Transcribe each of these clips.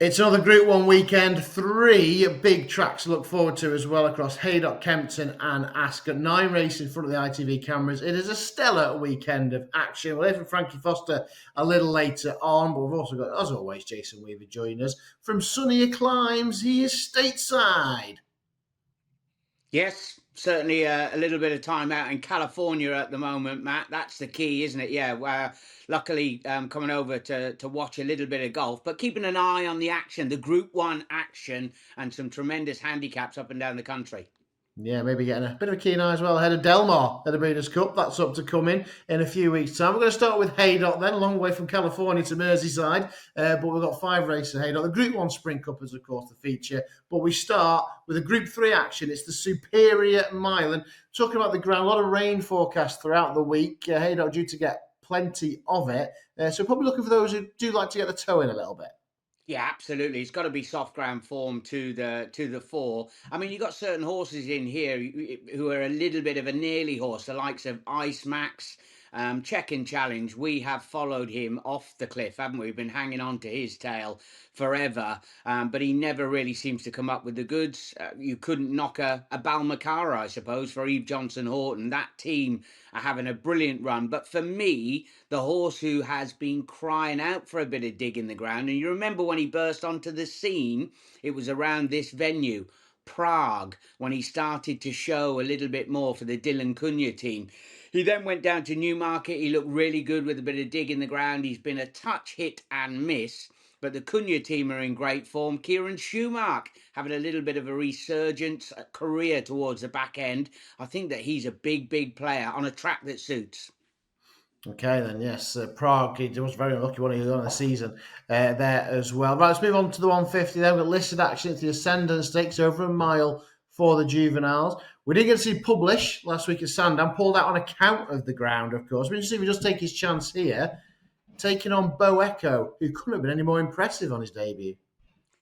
It's another Group 1 weekend. 3 big tracks to look forward to as well across Haydock, Kempton and Ascot. 9 races in front of the ITV cameras. It is a stellar weekend of action. We'll hear from Frankie Foster a little later on, but we've also got, as always, Jason Weaver joining us. From sunnier climes, he is stateside. Yes, certainly a little bit of time out in California at the moment, Matt. That's the key, isn't it? Yeah, luckily coming over to watch a little bit of golf, but keeping an eye on the action, the Group 1 action, and some tremendous handicaps up and down the country. Yeah, maybe getting a bit of a keen eye as well ahead of Delmar at the Breeders' Cup. That's up to come in a few weeks' time. We're going to start with Haydock then, a long way from California to Merseyside, but we've got 5 races at Haydock. The Group 1 Spring Cup is, of course, the feature, but we start with a Group 3 action. It's the Superior Mile, and talking about the ground, a lot of rain forecast throughout the week. Haydock due to get plenty of it, so probably looking for those who do like to get the toe in a little bit. Yeah, absolutely. It's got to be soft ground form to the fore. I mean, you've got certain horses in here who are a little bit of a nearly horse, the likes of Ice Max, Check and Challenge. We have followed him off the cliff, haven't we? We've been hanging on to his tail forever, but he never really seems to come up with the goods. You couldn't knock a Balmacara, I suppose, for Eve Johnson Horton. That team are having a brilliant run. But for me, the horse who has been crying out for a bit of dig in the ground, and you remember when he burst onto the scene, it was around this venue, Prague, when he started to show a little bit more for the Dylan Cunha team. He then went down to Newmarket. He looked really good with a bit of dig in the ground. He's been a touch hit and miss, but the Cunha team are in great form. Kieran Schumacher having a little bit of a resurgence career towards the back end. I think that he's a big player on a track that suits. Okay, then, yes. Prague, he was very unlucky when he was on the season there as well. Right, let's move on to the 150 then. We've got listed action at the Ascendant Stakes, over a mile for the juveniles. We didn't get to see Publish last week at Sandown, pulled out on account of the ground, of course. We just see if we just take his chance here, taking on Bo Echo, who couldn't have been any more impressive on his debut.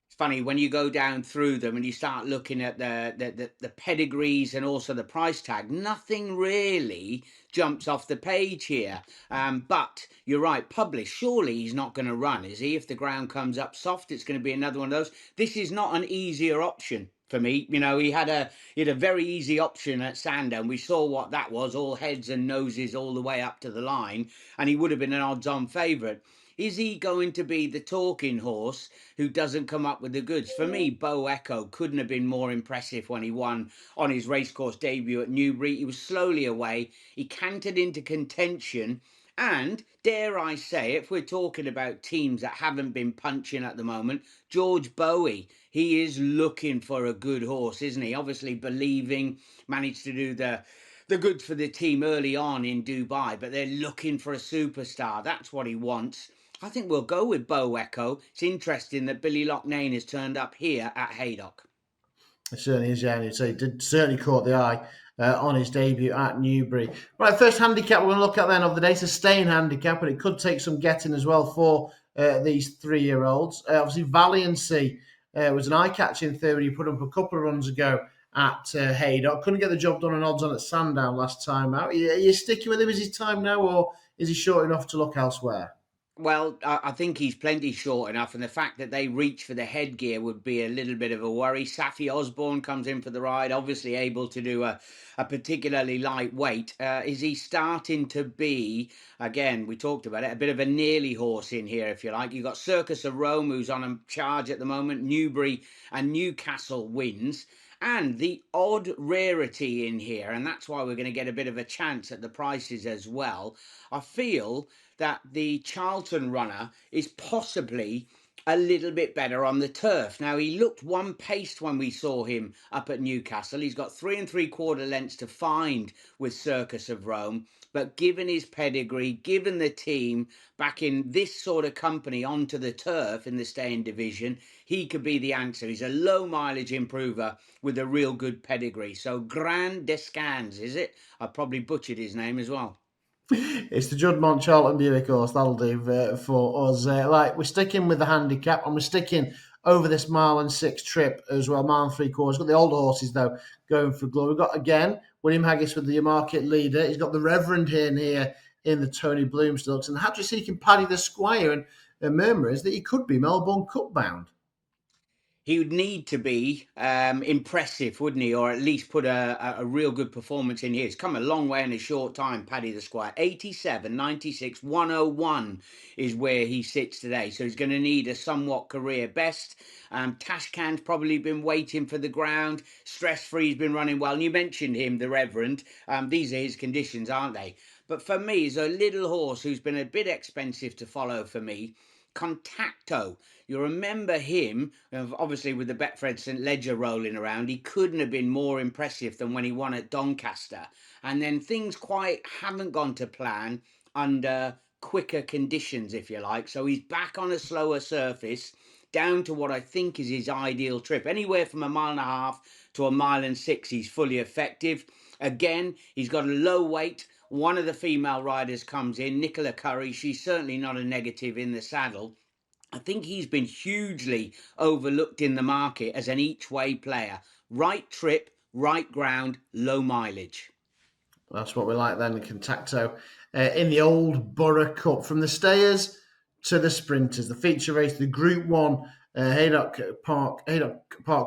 It's funny when you go down through them and you start looking at the pedigrees and also the price tag. Nothing really jumps off the page here. But you're right, Publish. Surely he's not going to run, is he? If the ground comes up soft, it's going to be another one of those. This is not an easier option for me. You know, he had a very easy option at Sandown. We saw what that was, all heads and noses all the way up to the line, and he would have been an odds-on favourite. Is he going to be the talking horse who doesn't come up with the goods? For me, Bo Echo couldn't have been more impressive when he won on his racecourse debut at Newbury. He was slowly away. He cantered into contention. And, dare I say, if we're talking about teams that haven't been punching at the moment, George Bowie, he is looking for a good horse, isn't he? Obviously believing, managed to do the goods for the team early on in Dubai, but they're looking for a superstar. That's what he wants. I think we'll go with Bo Echo. It's interesting that Billy Loughnane has turned up here at Haydock. It certainly is, yeah, and he did certainly caught the eye on his debut at Newbury. Right, first handicap we're going to look at then of the day, sustained handicap, but it could take some getting as well for these 3-year-olds. Obviously, Valiancy was an eye-catching theory he put up a couple of runs ago at Haydock. Couldn't get the job done on odds on at Sandown last time out. Are you sticking with him? Is his time now, or is he short enough to look elsewhere? Well, I think he's plenty short enough, and the fact that they reach for the headgear would be a little bit of a worry. Safi Osborne comes in for the ride, obviously able to do a particularly light weight. Is he starting to be, again, we talked about it, a bit of a nearly horse in here, if you like? You've got Circus of Rome, who's on a charge at the moment. Newbury and Newcastle wins. And the odd rarity in here, and that's why we're going to get a bit of a chance at the prices as well. I feel that the Charlton runner is possibly a little bit better on the turf. Now, he looked one-paced when we saw him up at Newcastle. He's got 3 3/4 lengths to find with Circus of Rome. But given his pedigree, given the team back in this sort of company onto the turf in the staying division, he could be the answer. He's a low mileage improver with a real good pedigree. So Grand Descans, is it? I probably butchered his name as well. It's the Juddmonte Charlton Buick horse. That'll do for us. We're sticking with the handicap, and we're sticking over this 1.6 trip as well. 1.75. We've got the older horses though going for glory. We've got again William Haggis with the market leader. He's got the Reverend here in the Tony Bloomstilks, and Hatcher seeking Paddy the Squire. And the murmur is that he could be Melbourne Cup bound. He would need to be impressive, wouldn't he? Or at least put a real good performance in here. He's come a long way in a short time, Paddy the Squire. 87, 96, 101 is where he sits today. So he's going to need a somewhat career best. Tashkent's probably been waiting for the ground. Stress-free's been running well. And you mentioned him, the Reverend. These are his conditions, aren't they? But for me, he's a little horse who's been a bit expensive to follow for me. Contacto. You remember him, obviously with the Betfred St Ledger rolling around, he couldn't have been more impressive than when he won at Doncaster. And then things quite haven't gone to plan under quicker conditions, if you like. So he's back on a slower surface, down to what I think is his ideal trip. Anywhere from 1.5 miles to 1.6 miles, he's fully effective. Again, he's got a low weight. One of the female riders comes in, Nicola Curry. She's certainly not a negative in the saddle. I think he's been hugely overlooked in the market as an each-way player. Right trip, right ground, low mileage. That's what we like then, the Contacto. In the old Borough Cup, from the stayers to the sprinters, the feature race, the Group 1 Haydock Park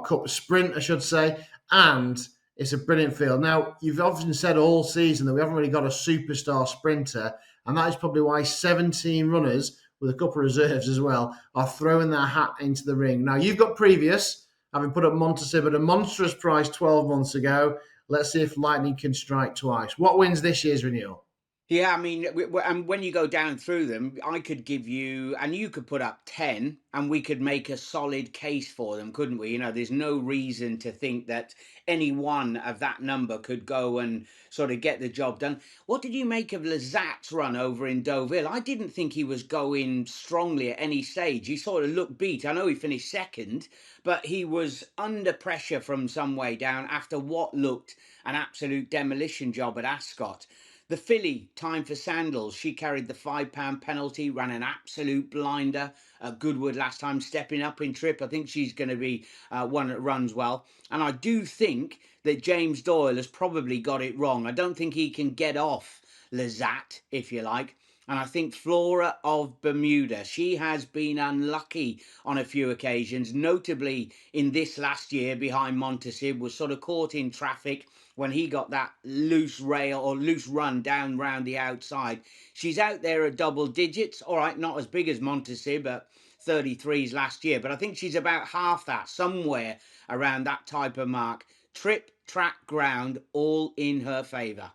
Cup sprint, I should say, and it's a brilliant field. Now, you've often said all season that we haven't really got a superstar sprinter, and that is probably why 17 runners, with a couple of reserves as well, are throwing their hat into the ring. Now, you've got previous, having put up Montasib at a monstrous price 12 months ago. Let's see if lightning can strike twice. What wins this year's renewal? Yeah, I mean, and when you go down through them, I could give you, and you could put up 10, and we could make a solid case for them, couldn't we? You know, there's no reason to think that any one of that number could go and sort of get the job done. What did you make of Lazat's run over in Deauville? I didn't think he was going strongly at any stage. He sort of looked beat. I know he finished second, but he was under pressure from some way down after what looked an absolute demolition job at Ascot. The filly, Time for Sandals, she carried the £5 penalty, ran an absolute blinder at Goodwood last time, stepping up in trip. I think she's going to be one that runs well. And I do think that James Doyle has probably got it wrong. I don't think he can get off Lazat, if you like. And I think Flora of Bermuda, she has been unlucky on a few occasions, notably in this last year behind Montasib, was sort of caught in traffic when he got that loose rail or loose run down round the outside. She's out there at double digits. All right, not as big as Montasib at 33s last year, but I think she's about half that, somewhere around that type of mark. Trip, track, ground, all in her favour.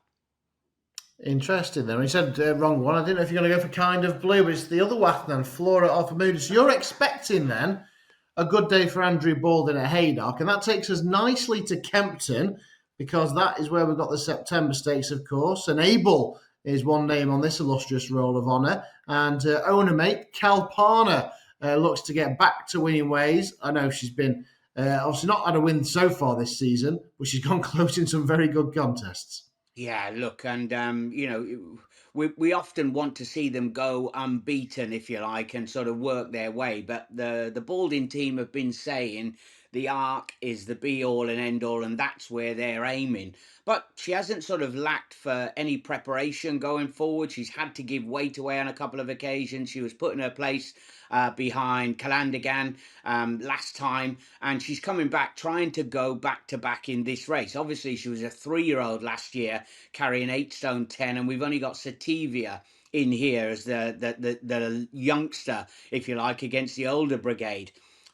Interesting then. When you said wrong one, I didn't know if you're going to go for Kind of Blue, but it's the other whack then, Flora of Bermuda. So you're expecting then a good day for Andrew Baldwin at Haydock, and that takes us nicely to Kempton, because that is where we've got the September Stakes, of course. And Abel is one name on this illustrious roll of honour. And owner mate, Kalpana, looks to get back to winning ways. I know she's been obviously not had a win so far this season, but she's gone close in some very good contests. Yeah, look, and you know, we often want to see them go unbeaten, if you like, and sort of work their way. But the Balding team have been saying the Arc is the be all and end all, and that's where they're aiming. But she hasn't sort of lacked for any preparation going forward. She's had to give weight away on a couple of occasions. She was put in her place behind Calandagan last time, and she's coming back, trying to go back to back in this race. Obviously, she was a 3-year-old last year, carrying 8 stone 10, and we've only got Sativia in here as the youngster, if you like, against the older brigade.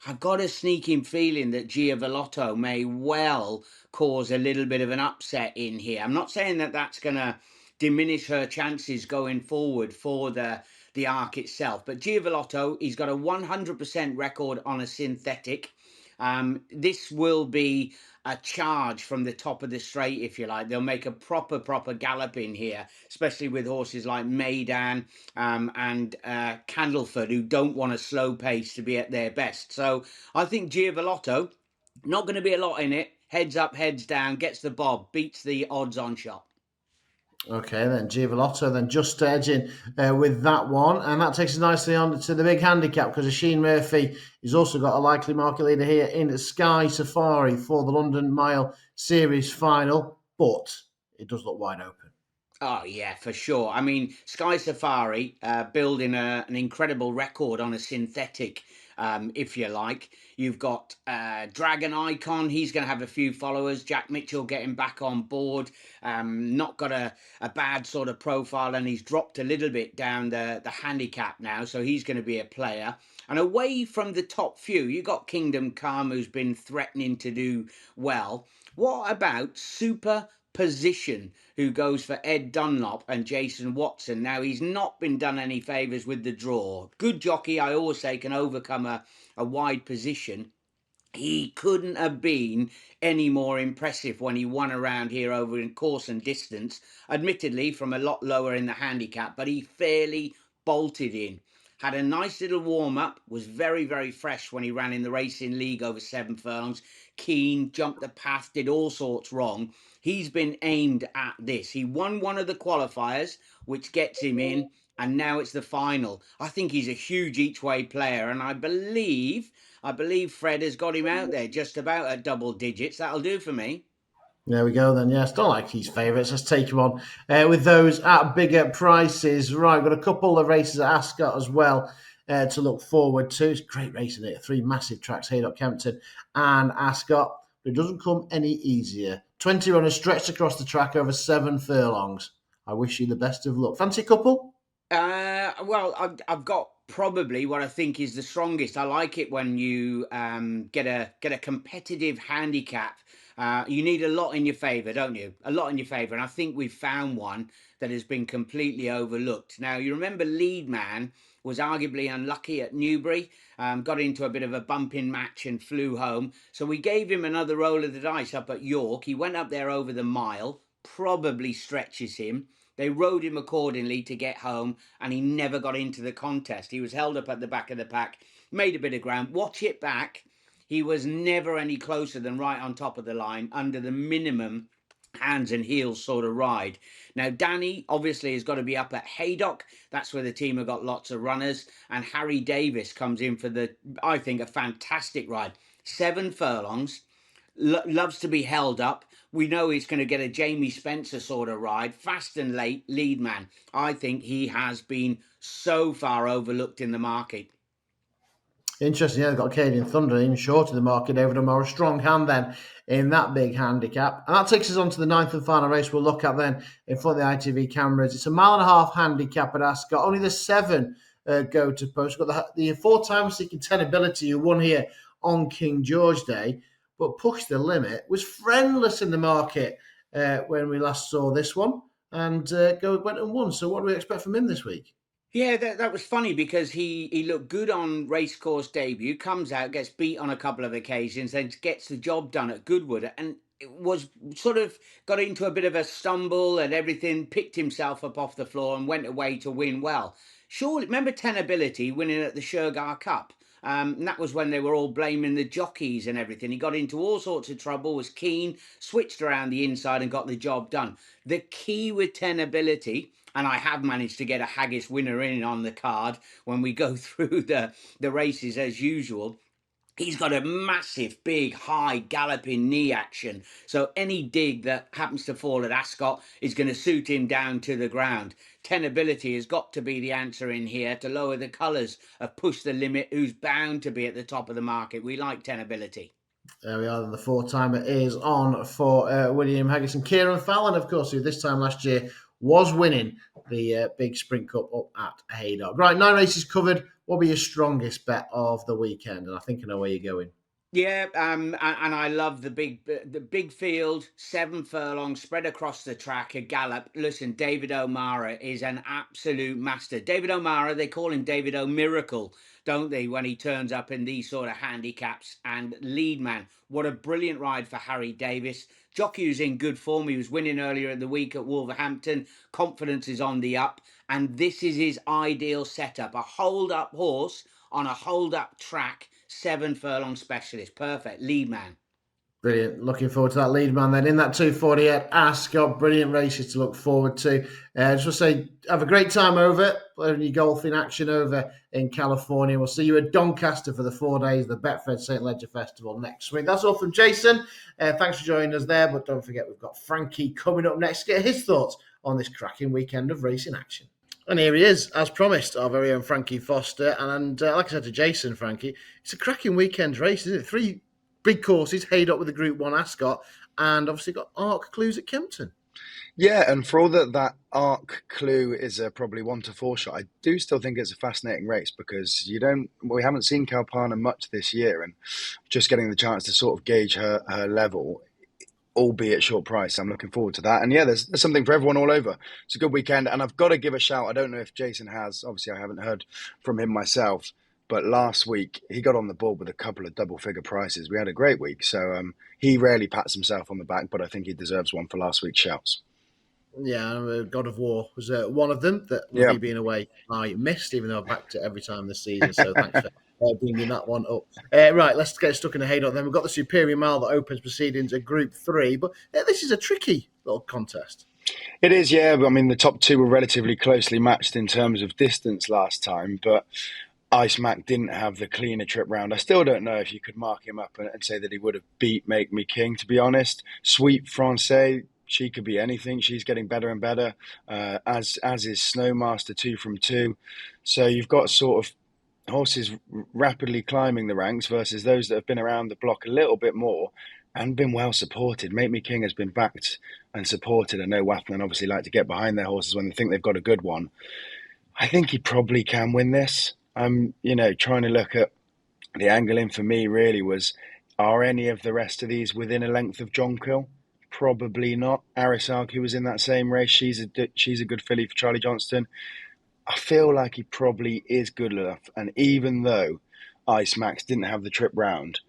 I've got a sneaking feeling that Giavolotto may well cause a little bit of an upset in here. I'm not saying that that's going to diminish her chances going forward for the Arc itself, but Giavolotto, he's got a 100% record on a synthetic. This will be a charge from the top of the straight, if you like. They'll make a proper gallop in here, especially with horses like Maidan and Candleford, who don't want a slow pace to be at their best. So I think Giavolotto, not going to be a lot in it. Heads up, heads down, gets the bob, beats the odds on shot. Okay, then Giavolotto, then just edging with that one. And that takes us nicely on to the big handicap, because Oisin Murphy has also got a likely market leader here in Sky Safari for the London Mile Series final. But it does look wide open. Oh, yeah, for sure. I mean, Sky Safari building an incredible record on a synthetic if you like. You've got Dragon Icon. He's going to have a few followers. Jack Mitchell getting back on board. Not got a bad sort of profile, and he's dropped a little bit down the handicap now, so he's going to be a player. And away from the top few, you got Kingdom Come, who's been threatening to do well. What about Super Position, who goes for Ed Dunlop and Jason Watson? Now, he's not been done any favours with the draw. Good jockey, I always say, can overcome a wide position. He couldn't have been any more impressive when he won around here over in course and distance, admittedly from a lot lower in the handicap, but he fairly bolted in. Had a nice little warm-up, was very, very fresh when he ran in the Racing League over 7 furlongs. Keen, jumped the path, did all sorts wrong. He's been aimed at this. He won one of the qualifiers, which gets him in, and now it's the final. I think he's a huge each-way player, and I believe Fred has got him out there just about at double digits. That'll do for me. There we go then. Yes, don't like these favourites. Let's take him on with those at bigger prices. Right, got a couple of races at Ascot as well to look forward to. It's a great race, isn't it? 3 massive tracks, Haydock, Kempton and Ascot. But it doesn't come any easier. 20 runners stretched across the track over 7 furlongs. I wish you the best of luck. Fancy a couple? Well, I've got probably what I think is the strongest. I like it when you get a competitive handicap. You need a lot in your favour, don't you? A lot in your favour. And I think we've found one that has been completely overlooked. Now, you remember Lead Man was arguably unlucky at Newbury, got into a bit of a bumping match and flew home. So we gave him another roll of the dice up at York. He went up there over the mile, probably stretches him. They rode him accordingly to get home, and he never got into the contest. He was held up at the back of the pack, made a bit of ground. Watch it back. He was never any closer than right on top of the line under the minimum hands and heels sort of ride. Now, Danny obviously has got to be up at Haydock. That's where the team have got lots of runners. And Harry Davis comes in for I think, a fantastic ride. 7 furlongs. Loves to be held up. We know he's going to get a Jamie Spencer sort of ride. Fast and late, Lead Man. I think he has been so far overlooked in the market. Interesting, yeah, they've got Acadian Thunder even short of the market over them, or a strong hand then in that big handicap. And that takes us on to the 9th and final race we'll look at then in front of the ITV cameras. It's a 1.5 mile handicap at Ascot. Only the 7 go to post. We've got the 4-time seeking Tenability who won here on King George Day, but pushed the limit, was friendless in the market when we last saw this one, and went and won. So what do we expect from him this week? Yeah, that was funny because he looked good on racecourse debut, comes out, gets beat on a couple of occasions, then gets the job done at Goodwood, and it was sort of got into a bit of a stumble and everything, picked himself up off the floor and went away to win well. Surely, remember Tenability winning at the Shergar Cup? And that was when they were all blaming the jockeys and everything. He got into all sorts of trouble, was keen, switched around the inside and got the job done. The key with Tenability, and I have managed to get a Haggis winner in on the card when we go through the races as usual. He's got a massive, big, high, galloping knee action. So any dig that happens to fall at Ascot is going to suit him down to the ground. Tenability has got to be the answer in here to lower the colours of Push the Limit, who's bound to be at the top of the market. We like Tenability. There we are. Then the 4-timer is on for William Haggis and Kieran Fallon, of course, who this time last year was winning the big Sprint Cup up at Haydock. Right, 9 races covered. What will be your strongest bet of the weekend? And I think I know where you're going. Yeah, and I love the big field, 7 furlongs spread across the track, a gallop. Listen, David O'Mara is an absolute master. David O'Mara, they call him David O'Miracle, don't they, when he turns up in these sort of handicaps. And Lead Man, what a brilliant ride for Harry Davis. Jockey who's in good form. He was winning earlier in the week at Wolverhampton. Confidence is on the up. And this is his ideal setup. A hold-up horse on a hold-up track. 7 furlong specialist. Perfect. Lead Man. Brilliant. Looking forward to that Lead Man then. In that 248 Ascot, brilliant races to look forward to. Just want to say, have a great time over, playing your golfing action over in California. We'll see you at Doncaster for the 4 days of the Betfred St. Ledger Festival next week. That's all from Jason. Thanks for joining us there, but don't forget we've got Frankie coming up next to get his thoughts on this cracking weekend of racing action. And here he is, as promised, our very own Frankie Foster. And like I said to Jason, Frankie, it's a cracking weekend race, isn't it? 3 big courses, Haydock with the Group 1 Ascot, and obviously got Arc Clues at Kempton. Yeah, and for all that Arc Clue is a probably 1-4 shot, I do still think it's a fascinating race because we haven't seen Kalpana much this year, and just getting the chance to sort of gauge her level, albeit short price. I'm looking forward to that. And yeah, there's something for everyone all over. It's a good weekend. And I've got to give a shout. I don't know if Jason has. Obviously, I haven't heard from him myself. But last week, he got on the board with a couple of double-figure prices. We had a great week. So he rarely pats himself on the back, but I think he deserves one for last week's shouts. Yeah, God of War was one of them that, with me being away, I missed, even though I've backed it every time this season. So thanks for bringing that one up. Right, let's get stuck in the Haydock then. We've got the Superior Mile that opens proceedings at Group 3, but this is a tricky little contest. It is, yeah. I mean, the top two were relatively closely matched in terms of distance last time, but Ice Mac didn't have the cleaner trip round. I still don't know if you could mark him up and say that he would have beat Make Me King, to be honest. Sweet Francais, she could be anything. She's getting better and better, as is Snowmaster 2 from 2. So you've got sort of horses rapidly climbing the ranks versus those that have been around the block a little bit more and been well supported. Make Me King has been backed and supported. I know Wathman obviously like to get behind their horses when they think they've got a good one. I think he probably can win this. I'm, trying to look at the angle in for me really was, are any of the rest of these within a length of Jonquil? Probably not. Arisaki was in that same race. She's a good filly for Charlie Johnston. I feel like he probably is good enough. And even though Ice Max didn't have the trip round,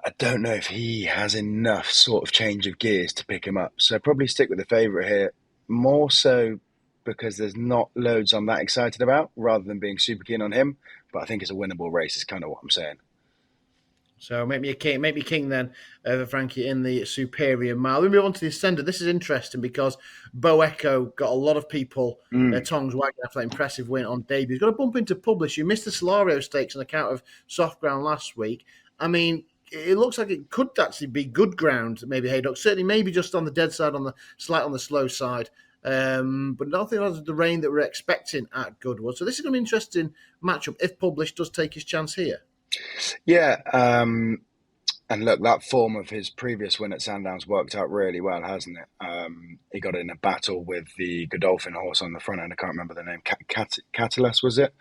I don't know if he has enough sort of change of gears to pick him up. So probably stick with the favourite here, more so because there's not loads I'm that excited about, rather than being super keen on him. But I think it's a winnable race is kind of what I'm saying. So make me king then, Frankie, in the Superior Mile. We move on to the Ascender. This is interesting because Bo Echo got a lot of people tongues wagging after that impressive win on debut. He's got to bump into Publish. You missed the Solario Stakes on account of soft ground last week. I mean, it looks like it could actually be good ground, maybe Haydock. Certainly maybe just on the dead side, on the slow side. But nothing other than the rain that we're expecting at Goodwood. So this is going to be an interesting matchup if Publish does take his chance here. Yeah, and look, that form of his previous win at Sandown's worked out really well, hasn't it? He got in a battle with the Godolphin horse on the front end. I can't remember the name. Catalus, was it?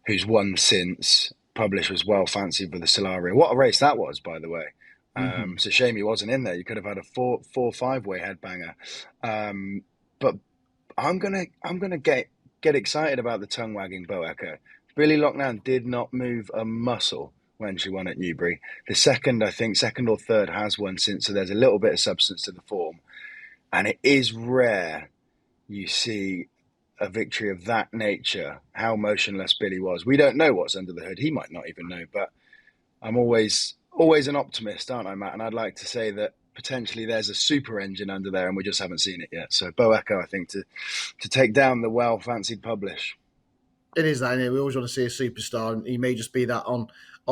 Who's won since. Publish was well fancied with the Solario. What a race that was, by the way. It's a shame he wasn't in there. You could have had a 4-5 way headbanger. But I'm gonna get excited about the tongue wagging Bo Echo. Billy Loughnane did not move a muscle when she won at Newbury. The second or third has won since, so there's a little bit of substance to the form. And it is rare you see a victory of that nature, how motionless Billy was. We don't know what's under the hood. He might not even know, but I'm always an optimist, aren't I, Matt? And I'd like to say that potentially there's a super engine under there and we just haven't seen it yet. So Bo Echo, I think, to take down the well-fancied Publish. It is that, we always want to see a superstar, and he may just be that on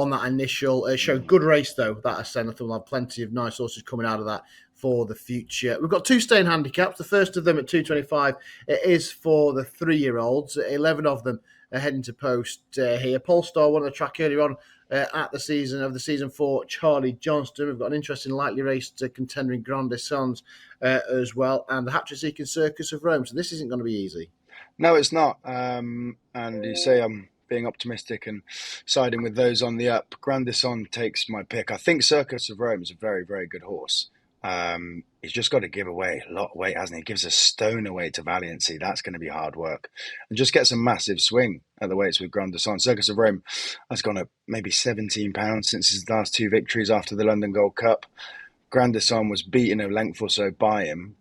that initial show. Good race, though, that Ascent. I think we'll have plenty of nice horses coming out of that for the future. We've got 2 staying handicaps. The first of them at 225 is for the 3-year-olds. 11 of them are heading to post here. Polestar won the track earlier on at the season for Charlie Johnston. We've got an interesting lightly raced contender in Grande Sons as well, and the hat-trick-seeking Circus of Rome. So this isn't going to be easy. No, it's not. And you say I'm being optimistic and siding with those on the up. Grandison takes my pick. I think Circus of Rome is a very, very good horse. He's just got to give away a lot of weight, hasn't he? He gives a stone away to Valiancy. That's going to be hard work. And just gets a massive swing at the weights with Grandison. Circus of Rome has gone up maybe £17 since his last 2 victories after the London Gold Cup. Grandison was beaten a length or so by him,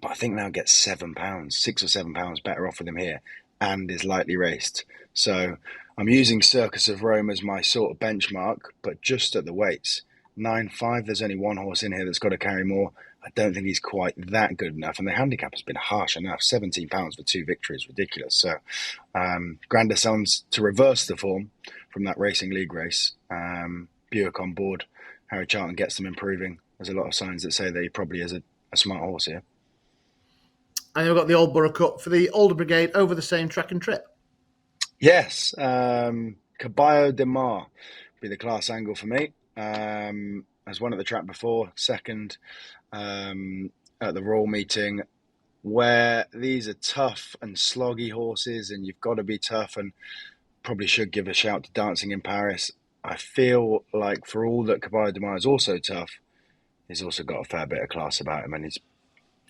but I think now gets £7, £6 or £7 better off with him here, and is lightly raced. So I'm using Circus of Rome as my sort of benchmark, but just at the weights. 9.5, there's only one horse in here that's got to carry more. I don't think he's quite that good enough, and the handicap has been harsh enough. £17 for 2 victories, ridiculous. So Grandison's to reverse the form from that Racing League race. Buick on board. Harry Charlton gets them improving. There's a lot of signs that say that he probably is a smart horse here. And then we've got the Old Borough Cup for the older brigade over the same track and trip. Yes, Caballo de Mar would be the class angle for me. As won at the track before, second at the Royal meeting, where these are tough and sloggy horses, and you've got to be tough, and probably should give a shout to Dancing in Paris. I feel like for all that Caballo de Mar is also tough, he's also got a fair bit of class about him, and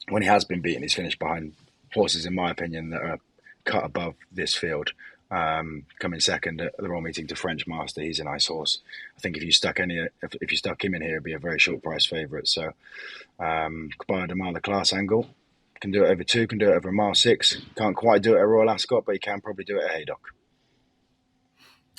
when he has been beaten, he's finished behind horses, in my opinion, that are cut above this field. Coming second at the Royal meeting to French Master, he's a nice horse. I think if you stuck him in here, it'd be a very short price favourite. So Caballo de Mar, the class angle, can do it over 2, can do it over a mile 6. Can't quite do it at Royal Ascot, but he can probably do it at Haydock.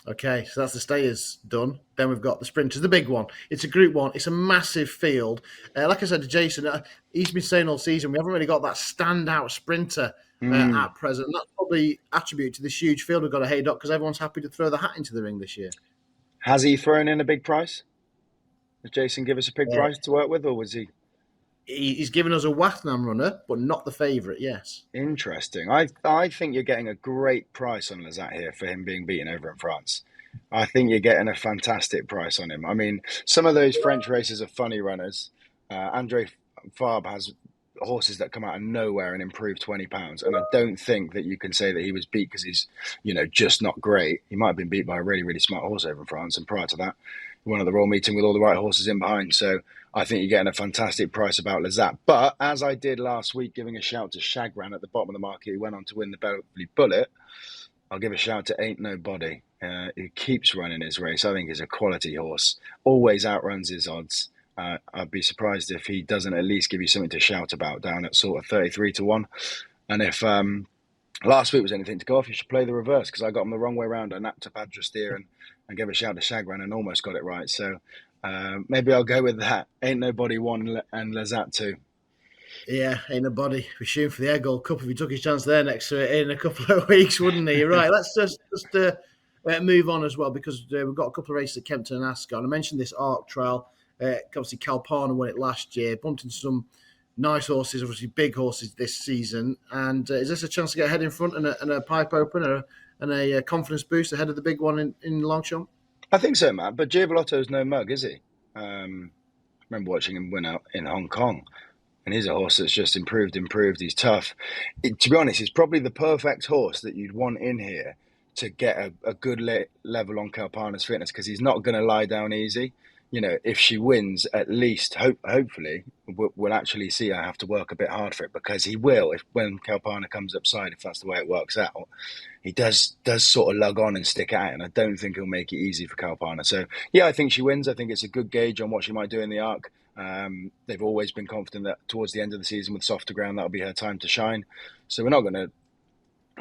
Okay, so that's the stayers done. Then we've got the sprinters, the big one. It's a Group 1. It's a massive field. Like I said to Jason, he's been saying all season, we haven't really got that standout sprinter at present. And that's probably attributed to this huge field we've got at Haydock because everyone's happy to throw the hat into the ring this year. Has he thrown in a big price? Did Jason give us a big price to work with, or was he? He's given us a Wathnam runner, but not the favourite, yes. Interesting. I think you're getting a great price on Lazat here for him being beaten over in France. I think you're getting a fantastic price on him. I mean, some of those French races are funny runners. Andre Fabre has horses that come out of nowhere and improve £20, and I don't think that you can say that he was beat because he's, just not great. He might have been beat by a really, really smart horse over in France, and prior to that, he won at the Royal meeting with all the right horses in behind. So I think you're getting a fantastic price about Lazat. But as I did last week, giving a shout to Shagran at the bottom of the market, who went on to win the Beverly Bullet, I'll give a shout to Ain't Nobody, who keeps running his race. I think he's a quality horse, always outruns his odds. I'd be surprised if he doesn't at least give you something to shout about down at sort of 33 to 1. And if last week was anything to go off, you should play the reverse, because I got him the wrong way around. I napped up Adrastir and gave a shout to Shagran and almost got it right. So maybe I'll go with that. Ain't Nobody 1 and Lazat 2. Yeah, Ain't Nobody. We're shooting for the Air Gold Cup if he took his chance there next to it in a couple of weeks, wouldn't he? Right, let's just move on as well, because we've got a couple of races at Kempton and Ascot. And I mentioned this Arc Trial. Obviously, Calpana won it last year, bumped into some nice horses, obviously big horses this season. And is this a chance to get ahead in front and a pipe opener and a confidence boost ahead of the big one in Longchamp? I think so, Matt. But Giavolotto's no mug, is he? I remember watching him win out in Hong Kong. And he's a horse that's just improved. He's tough. To be honest, he's probably the perfect horse that you'd want in here to get a good level on Calpana's fitness, because he's not going to lie down easy. If she wins, at least, hopefully, we'll actually see her have to work a bit hard for it, because he will, when Calpana comes upside, if that's the way it works out, he does sort of lug on and stick at it, and I don't think he'll make it easy for Calpana. So, yeah, I think she wins. I think it's a good gauge on what she might do in the Arc. They've always been confident that towards the end of the season with softer ground, that'll be her time to shine. So we're not going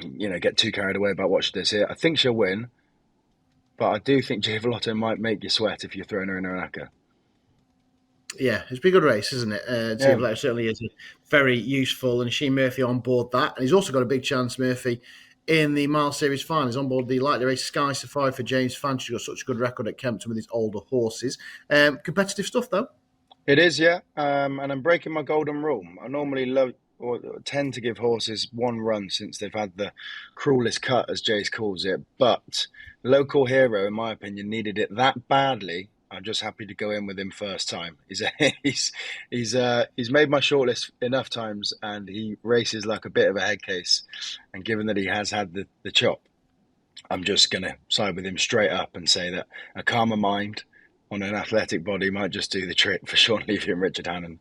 to, get too carried away about what she does here. I think she'll win. But I do think Giavolotto might make you sweat if you're throwing her in her acca. Yeah, it's been a good race, isn't it? Giavolotto certainly is very useful, and Sheen Murphy on board that. And he's also got a big chance, Murphy, in the Mile Series final. He's on board the lightly race Sky Safari for James Fanch, who's got such a good record at Kempton with his older horses. Competitive stuff, though. It is, yeah. And I'm breaking my golden rule. I normally tend to give horses one run since they've had the cruelest cut, as Jace calls it. But Local Hero, in my opinion, needed it that badly. I'm just happy to go in with him first time. He's made my shortlist enough times, and he races like a bit of a head case. And given that he has had the chop, I'm just going to side with him straight up and say that a calmer mind on an athletic body might just do the trick for Sean Levy and Richard Hannon.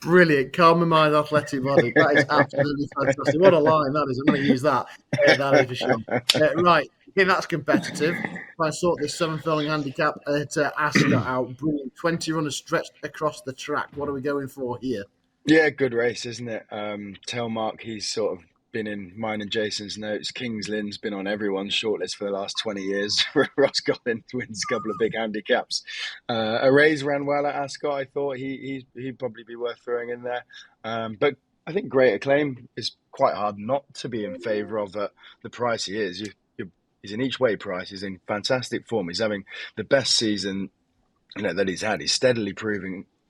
Brilliant. Calm mind, athletic body. That is absolutely fantastic. What a line that is. I'm going to use that. That is for sure. Right. Again, that's competitive. If I sort this 7 furlong handicap at Ascot out, brilliant. 20 runners stretched across the track. What are we going for here? Yeah, good race, isn't it? Telmark, he's sort of been in mine and Jason's notes. Kings Lynn's been on everyone's shortlist for the last 20 years. Ross Collins wins a couple of big handicaps. Arrays ran well at Ascot. I thought he'd probably be worth throwing in there. But I think Great Acclaim is quite hard not to be in favour of at the price he is. He's an each way price. He's in fantastic form. He's having the best season that he's had. He's steadily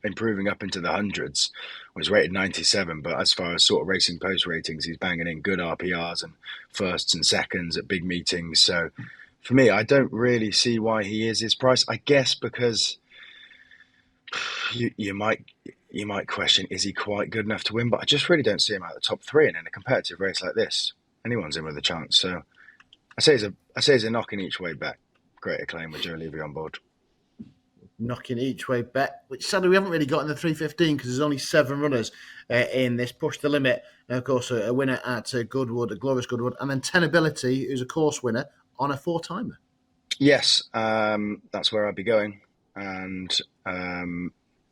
improving up into the hundreds. Was rated 97, but as far as sort of Racing Post ratings, he's banging in good RPRs and firsts and seconds at big meetings. So for me, I don't really see why he is his price. I guess because you might question, is he quite good enough to win? But I just really don't see him out the top three. And in a competitive race like this, anyone's in with a chance. So I say it's a knocking each way bet. Great Acclaim with Joe Levy on board. Knocking each way bet, which sadly we haven't really got in the 315 because there's only 7 runners in this Push the Limit. And of course, a winner at Goodwood, a Glorious Goodwood, and then Tenability, who's a course winner on a 4-timer. Yes, that's where I'd be going. And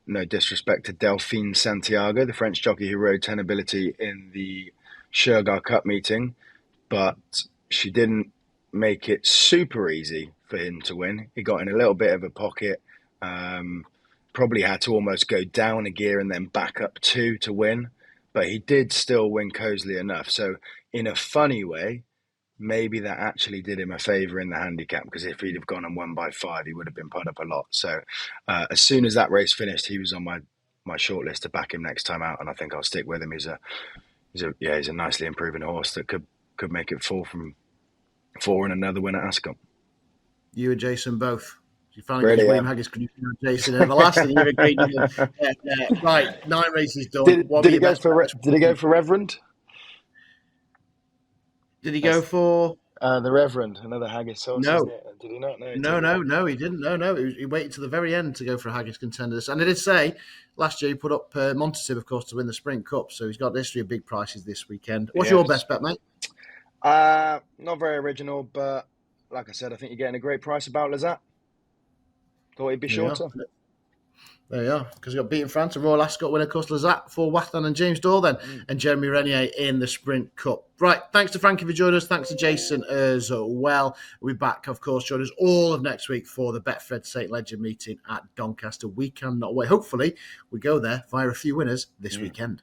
no disrespect to Delphine Santiago, the French jockey who rode Tenability in the Shergar Cup meeting, but she didn't make it super easy for him to win. He got in a little bit of a pocket. Probably had to almost go down a gear and then back up 2 to win, but he did still win cosily enough. So in a funny way, maybe that actually did him a favour in the handicap, because if he'd have gone and won by 5, he would have been put up a lot. So as soon as that race finished, he was on my shortlist to back him next time out, and I think I'll stick with him. He's a nicely improving horse that could make it 4 and another win at Ascot. You and Jason both. You finally got William Haggis, Jason, and Everlasting. You agreed with him. Right, 9 races done. Did he go for Reverend? Did he go for the Reverend, another Haggis horse? No. Isn't it? Did he not? No, he didn't. No. He waited to the very end to go for a Haggis Contenders. And I did say last year he put up Montesib, of course, to win the Sprint Cup. So he's got the history of big prices this weekend. What's your best bet, mate? Not very original, but like I said, I think you're getting a great price about Lazat. Thought he'd be shorter. There you are, because you got beaten France, a Royal Ascot winner, of course, Lazat, for Wathan and James Dore then, and Jeremy Renier in the Sprint Cup. Right, thanks to Frankie for joining us. Thanks to Jason as well. We'll be back, of course, join us all of next week for the Betfred St. Leger meeting at Doncaster. We cannot wait. Hopefully, we go there via a few winners this weekend.